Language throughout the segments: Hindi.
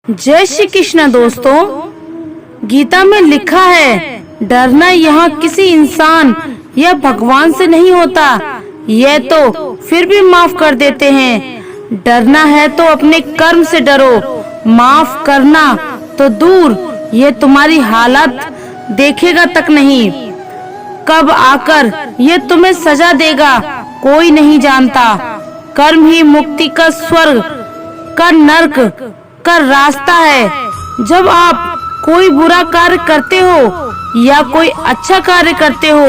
जय श्री कृष्ण। दोस्तों, गीता में लिखा है, डरना यहाँ किसी इंसान या भगवान से नहीं होता, यह तो फिर भी माफ कर देते हैं। डरना है तो अपने कर्म से डरो, माफ करना तो दूर, ये तुम्हारी हालत देखेगा तक नहीं। कब आकर ये तुम्हें सजा देगा कोई नहीं जानता। कर्म ही मुक्ति का स्वर्ग का नर्क का रास्ता है। जब आप कोई बुरा कार्य करते हो या कोई अच्छा कार्य करते हो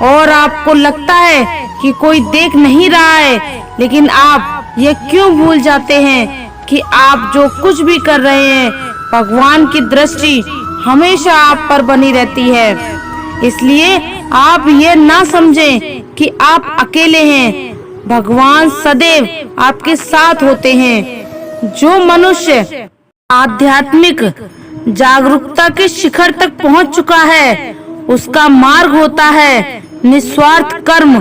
और आपको लगता है कि कोई देख नहीं रहा है, लेकिन आप ये क्यों भूल जाते हैं कि आप जो कुछ भी कर रहे हैं, भगवान की दृष्टि हमेशा आप पर बनी रहती है। इसलिए आप ये ना समझें कि आप अकेले हैं, भगवान सदैव आपके साथ होते हैं। जो मनुष्य आध्यात्मिक जागरूकता के शिखर तक पहुंच चुका है, उसका मार्ग होता है निस्वार्थ कर्म,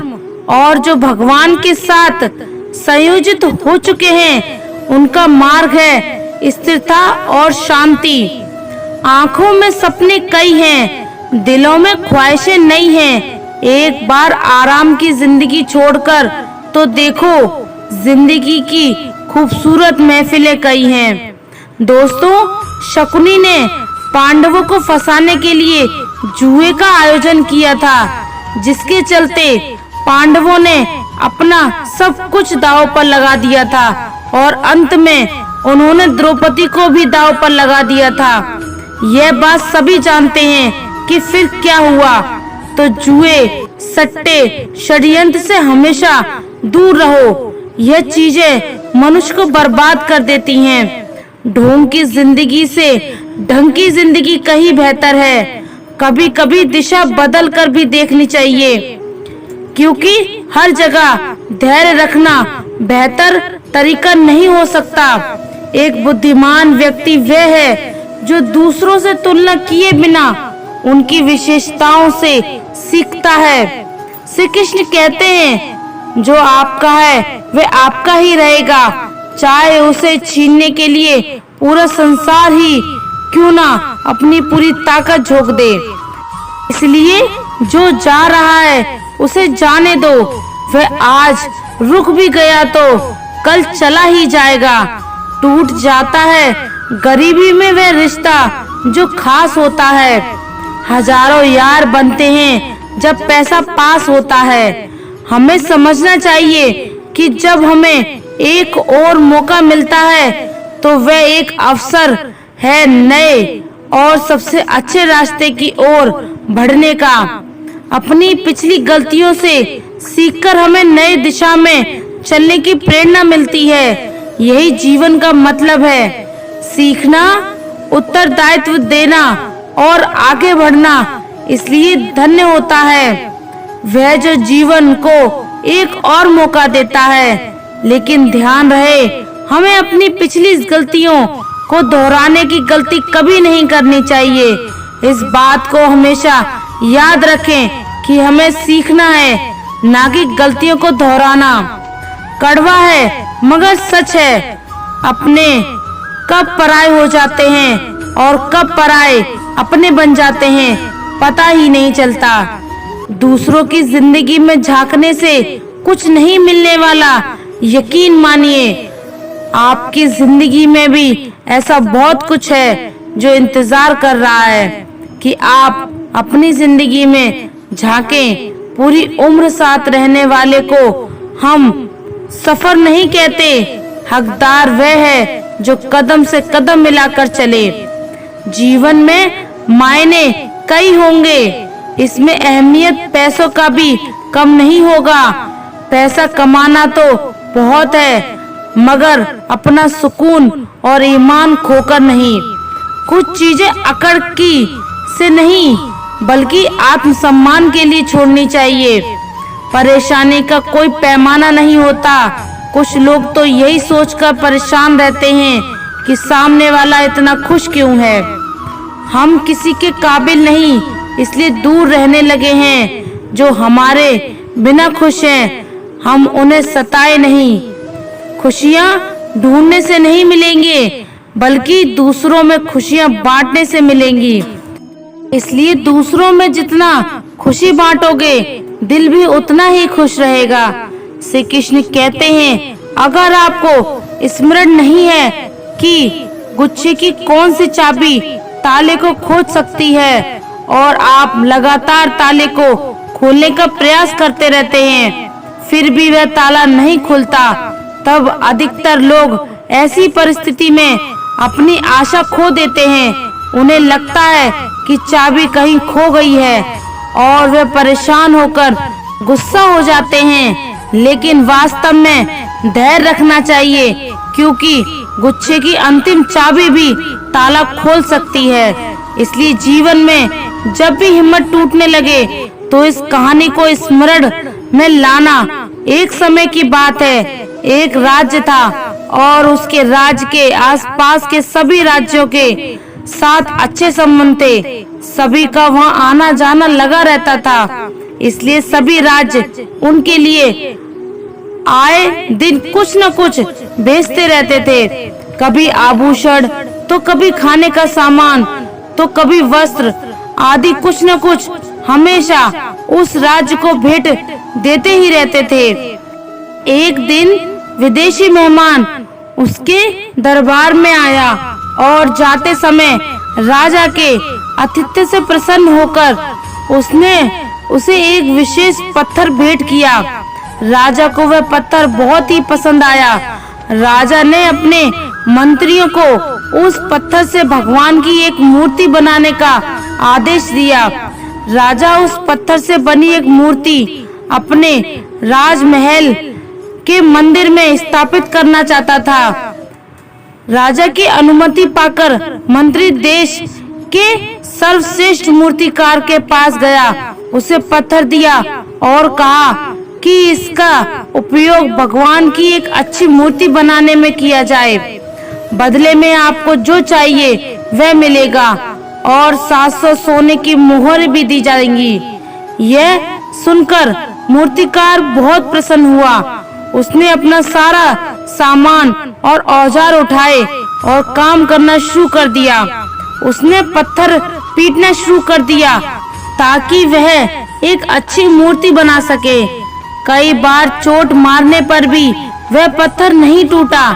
और जो भगवान के साथ संयोजित हो चुके हैं, उनका मार्ग है स्थिरता और शांति। आंखों में सपने कई हैं, दिलों में ख्वाहिशें नहीं हैं। एक बार आराम की जिंदगी छोड़कर तो देखो, जिंदगी की खूबसूरत महफिलें कई हैं। दोस्तों, शकुनी ने पांडवों को फंसाने के लिए जुए का आयोजन किया था, जिसके चलते पांडवों ने अपना सब कुछ दांव पर लगा दिया था और अंत में उन्होंने द्रौपदी को भी दांव पर लगा दिया था। यह बात सभी जानते हैं कि फिर क्या हुआ। तो जुए, सट्टे, षड्यंत्र से हमेशा दूर रहो। यह चीजें मनुष्य को बर्बाद कर देती हैं। ढोंग की जिंदगी से ढंग की जिंदगी कहीं बेहतर है। कभी कभी दिशा बदल कर भी देखनी चाहिए, क्योंकि हर जगह धैर्य रखना बेहतर तरीका नहीं हो सकता। एक बुद्धिमान व्यक्ति वह है जो दूसरों से तुलना किए बिना उनकी विशेषताओं से सीखता है। श्री कृष्ण कहते हैं, जो आपका है वह आपका ही रहेगा, चाहे उसे छीनने के लिए पूरा संसार ही क्यों ना अपनी पूरी ताकत झोंक दे। इसलिए जो जा रहा है उसे जाने दो। वह आज रुक भी गया तो कल चला ही जाएगा। टूट जाता है गरीबी में वह रिश्ता जो खास होता है। हजारों यार बनते हैं जब पैसा पास होता है। हमें समझना चाहिए कि जब हमें एक और मौका मिलता है तो वह एक अवसर है नए और सबसे अच्छे रास्ते की ओर बढ़ने का। अपनी पिछली गलतियों से सीखकर हमें नई दिशा में चलने की प्रेरणा मिलती है। यही जीवन का मतलब है, सीखना, उत्तरदायित्व देना और आगे बढ़ना। इसलिए धन्य होता है वह जो जीवन को एक और मौका देता है। लेकिन ध्यान रहे, हमें अपनी पिछली गलतियों को दोहराने की गलती कभी नहीं करनी चाहिए। इस बात को हमेशा याद रखें कि हमें सीखना है, ना कि गलतियों को दोहराना। कड़वा है मगर सच है, अपने कब पराये हो जाते हैं और कब पराये अपने बन जाते हैं, पता ही नहीं चलता। दूसरों की जिंदगी में झांकने से कुछ नहीं मिलने वाला, यकीन मानिए आपकी जिंदगी में भी ऐसा बहुत कुछ है जो इंतजार कर रहा है कि आप अपनी जिंदगी में झांकें। पूरी उम्र साथ रहने वाले को हम सफर नहीं कहते, हकदार वह है जो कदम से कदम मिलाकर चले। जीवन में मायने कई होंगे, इसमें अहमियत पैसों का भी कम नहीं होगा। पैसा कमाना तो बहुत है, मगर अपना सुकून और ईमान खोकर नहीं। कुछ चीजें अकड़ की से नहीं, बल्कि आत्मसम्मान के लिए छोड़नी चाहिए। परेशानी का कोई पैमाना नहीं होता। कुछ लोग तो यही सोचकर परेशान रहते हैं कि सामने वाला इतना खुश क्यों है। हम किसी के काबिल नहीं, इसलिए दूर रहने लगे हैं। जो हमारे बिना खुश हैं, हम उन्हें सताए नहीं। खुशियाँ ढूंढने से नहीं मिलेंगे, बल्कि दूसरों में खुशियां बांटने से मिलेंगी। इसलिए दूसरों में जितना खुशी बांटोगे, दिल भी उतना ही खुश रहेगा। श्री कृष्ण कहते हैं, अगर आपको स्मरण नहीं है कि गुच्छे की कौन सी चाबी ताले को खोल सकती है और आप लगातार ताले को खोलने का प्रयास करते रहते हैं, फिर भी वह ताला नहीं खुलता, तब अधिकतर लोग ऐसी परिस्थिति में अपनी आशा खो देते हैं। उन्हें लगता है कि चाबी कहीं खो गई है और वे परेशान होकर गुस्सा हो जाते हैं। लेकिन वास्तव में धैर्य रखना चाहिए, क्योंकि गुच्छे की अंतिम चाबी भी ताला खोल सकती है। इसलिए जीवन में जब भी हिम्मत टूटने लगे तो इस कहानी को स्मरण में लाना। एक समय की बात है, एक राज्य था और उसके राज्य के आसपास के सभी राज्यों के साथ अच्छे संबंध थे। सभी का वहाँ आना जाना लगा रहता था, इसलिए सभी राज्य उनके लिए आए दिन कुछ न कुछ भेजते रहते थे। कभी आभूषण, तो कभी खाने का सामान, तो कभी वस्त्र आदि कुछ न कुछ हमेशा उस राज्य को भेंट देते ही रहते थे। एक दिन विदेशी मेहमान उसके दरबार में आया और जाते समय राजा के आतिथ्य से प्रसन्न होकर उसने उसे एक विशेष पत्थर भेंट किया। राजा को वह पत्थर बहुत ही पसंद आया। राजा ने अपने मंत्रियों को उस पत्थर से भगवान की एक मूर्ति बनाने का आदेश दिया। राजा उस पत्थर से बनी एक मूर्ति अपने राजमहल के मंदिर में स्थापित करना चाहता था। राजा की अनुमति पाकर मंत्री देश के सर्वश्रेष्ठ मूर्तिकार के पास गया, उसे पत्थर दिया और कहा कि इसका उपयोग भगवान की एक अच्छी मूर्ति बनाने में किया जाए। बदले में आपको जो चाहिए वह मिलेगा और 700 सोने की मोहर भी दी जाएंगी। यह सुनकर मूर्तिकार बहुत प्रसन्न हुआ। उसने अपना सारा सामान और औजार उठाए और काम करना शुरू कर दिया। उसने पत्थर पीटना शुरू कर दिया ताकि वह एक अच्छी मूर्ति बना सके। कई बार चोट मारने पर भी वह पत्थर नहीं टूटा।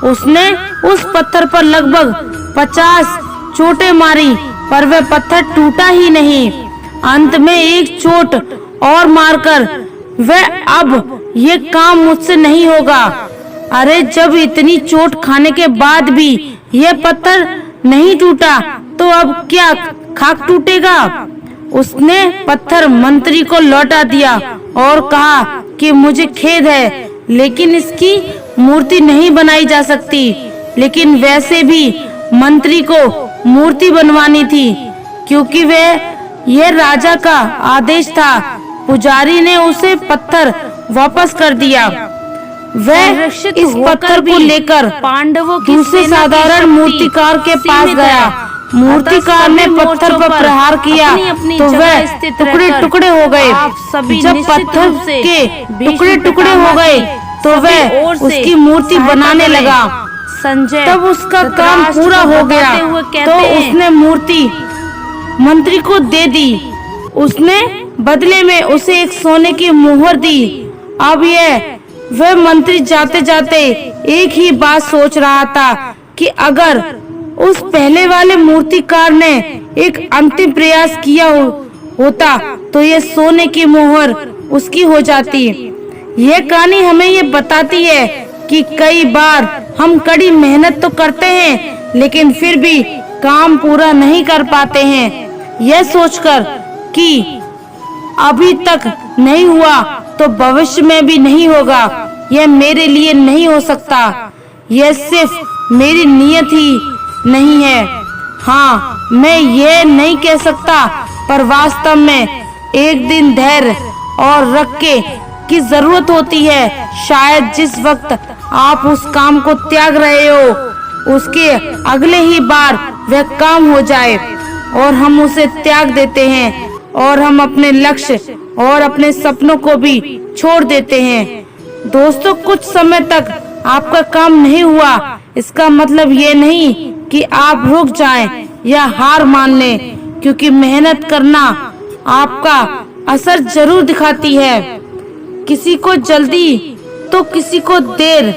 उसने उस पत्थर पर लगभग 50 चोटें मारी, पर वह पत्थर टूटा ही नहीं। अंत में एक चोट और मारकर वह, अब ये काम मुझसे नहीं होगा। अरे, जब इतनी चोट खाने के बाद भी यह पत्थर नहीं टूटा तो अब क्या खाक टूटेगा? उसने पत्थर मंत्री को लौटा दिया और कहा कि मुझे खेद है, लेकिन इसकी मूर्ति नहीं बनाई जा सकती। लेकिन वैसे भी मंत्री को मूर्ति बनवानी थी, क्योंकि यह राजा का आदेश था। पुजारी ने उसे पत्थर वापस कर दिया। वह इस पत्थर को लेकर पांडवों की दूसरे साधारण मूर्तिकार के पास गया। मूर्तिकार ने पत्थर पर प्रहार किया तो वह टुकड़े टुकड़े हो गए। जब पत्थर के टुकड़े टुकड़े हो गए तो वह उसकी मूर्ति बनाने लगा। संजय, तब उसका काम पूरा हो गया तो उसने मूर्ति मंत्री को दे दी। उसने बदले में उसे एक सोने की मोहर दी। अब वह मंत्री जाते जाते एक ही बात सोच रहा था कि अगर उस पहले वाले मूर्तिकार ने एक अंतिम प्रयास किया होता तो ये सोने की मोहर उसकी हो जाती। यह कहानी हमें ये बताती है कि कई बार हम कड़ी मेहनत तो करते हैं, लेकिन फिर भी काम पूरा नहीं कर पाते हैं। यह सोचकर कि अभी तक नहीं हुआ तो भविष्य में भी नहीं होगा, यह मेरे लिए नहीं हो सकता, यह सिर्फ मेरी नियत ही नहीं है। हाँ, मैं ये नहीं कह सकता, पर वास्तव में एक दिन धैर्य और रखे की जरूरत होती है। शायद जिस वक्त आप उस काम को त्याग रहे हो उसके अगले ही बार वह काम हो जाए और हम उसे त्याग देते हैं और हम अपने लक्ष्य और अपने सपनों को भी छोड़ देते हैं। दोस्तों, कुछ समय तक आपका काम नहीं हुआ, इसका मतलब ये नहीं कि आप रुक जाएं या हार मान लें, क्योंकि मेहनत करना आपका असर जरूर दिखाती है। किसी को जल्दी तो किसी को देर,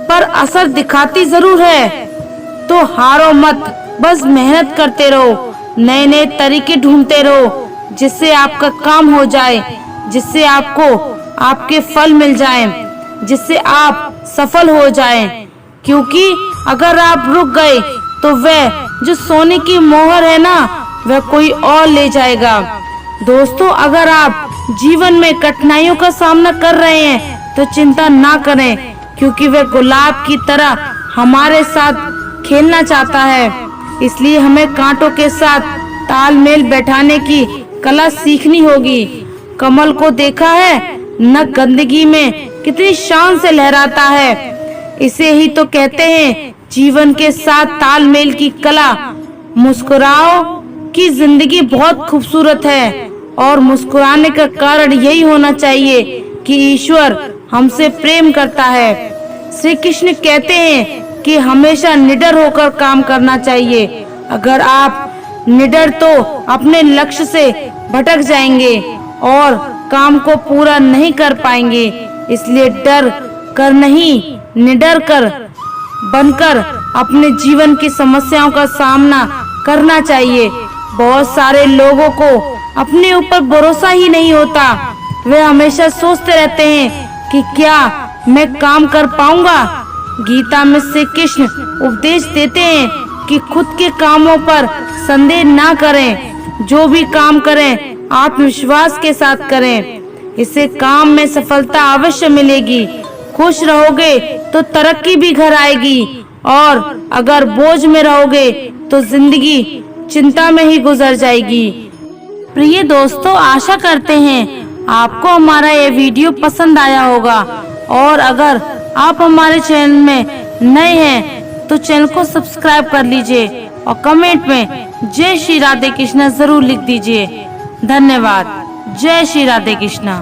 पर असर दिखाती जरूर है। तो हारो मत, बस मेहनत करते रहो, नए नए तरीके ढूंढते रहो, जिससे आपका काम हो जाए, जिससे आपको आपके फल मिल जाएं, जिससे आप सफल हो जाएं। क्योंकि अगर आप रुक गए तो वह जो सोने की मोहर है ना, वह कोई और ले जाएगा। दोस्तों, अगर आप जीवन में कठिनाइयों का सामना कर रहे हैं तो चिंता ना करें, क्योंकि वह गुलाब की तरह हमारे साथ खेलना चाहता है। इसलिए हमें कांटों के साथ तालमेल बैठाने की कला सीखनी होगी। कमल को देखा है न, गंदगी में कितनी शान से लहराता है। इसे ही तो कहते हैं जीवन के साथ तालमेल की कला। मुस्कुराओ कि जिंदगी बहुत खूबसूरत है, और मुस्कुराने का कारण यही होना चाहिए कि ईश्वर हमसे प्रेम करता है। श्री कृष्ण कहते हैं कि हमेशा निडर होकर काम करना चाहिए। अगर आप निडर तो अपने लक्ष्य से भटक जाएंगे और काम को पूरा नहीं कर पाएंगे। इसलिए डर कर नहीं, निडर कर बनकर अपने जीवन की समस्याओं का सामना करना चाहिए। बहुत सारे लोगों को अपने ऊपर भरोसा ही नहीं होता। वे हमेशा सोचते रहते हैं कि क्या मैं काम कर पाऊंगा। गीता में श्री कृष्ण उपदेश देते हैं कि खुद के कामों पर संदेह ना करें, जो भी काम करें आत्मविश्वास के साथ करें। इससे काम में सफलता अवश्य मिलेगी। खुश रहोगे तो तरक्की भी घर आएगी, और अगर बोझ में रहोगे तो जिंदगी चिंता में ही गुजर जाएगी। प्रिय दोस्तों, आशा करते हैं आपको हमारा ये वीडियो पसंद आया होगा, और अगर आप हमारे चैनल में नए हैं तो चैनल को सब्सक्राइब कर लीजिए और कमेंट में जय श्री राधे कृष्णा जरूर लिख दीजिए। धन्यवाद। जय श्री राधे कृष्णा।